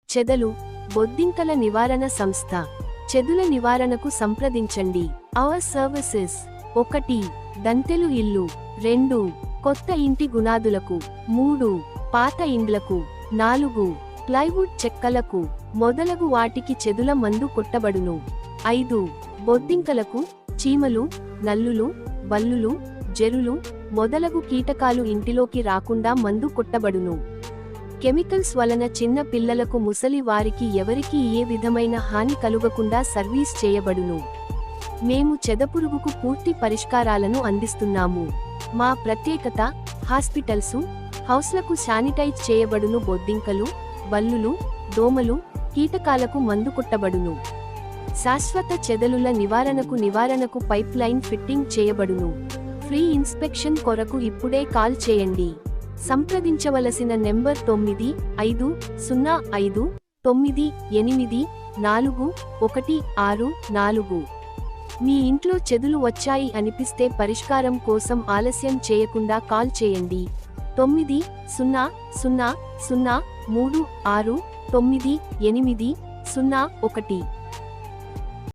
చెదలు, బొద్దింకల నివారణ సంస్థ. చెదుల నివారణకు సంప్రదించండి. Our services: 1. దంతెలు ఇల్లు, 2. కొత్త ఇంటి గుణాదులకు, 3. పాత ఇండ్లకు, 4. ప్లైవుడ్ చెక్కలకు మొదలగు వాటికి చెదుల మందు కొట్టబడును. 5. బొద్దింకలకు, చీమలు, నల్లులు, బల్లులు, జెరులు మొదలగు కీటకాలు ఇంటిలోకి రాకుండా మందు కొట్టబడును. కెమికల్స్ వలన చిన్న పిల్లలకు, ముసలి వారికి ఎవరికి ఏ విధమైన హాని కలుగకుండా సర్వీస్ చేయబడును. మేము చెదపురుగుకు పూర్తి పరిష్కారాలను అందిస్తున్నాము. మా ప్రత్యేకత: హాస్పిటల్సు, హౌస్లకు శానిటైజ్ చేయబడును. బొద్దింకలు, బల్లులు, దోమలు, కీటకాలకు మందు కొట్టబడును. శాశ్వత చెదలుల నివారణకు పైప్లైన్ ఫిట్టింగ్ చేయబడును. ఫ్రీ ఇన్స్పెక్షన్ కొరకు ఇప్పుడే కాల్ చేయండి. సంప్రదించవలసిన నెంబర్ 9059841644. మీ ఇంట్లో చెదులు వచ్చాయి అనిపిస్తే పరిష్కారం కోసం ఆలస్యం చేయకుండా కాల్ చేయండి. 9000369801.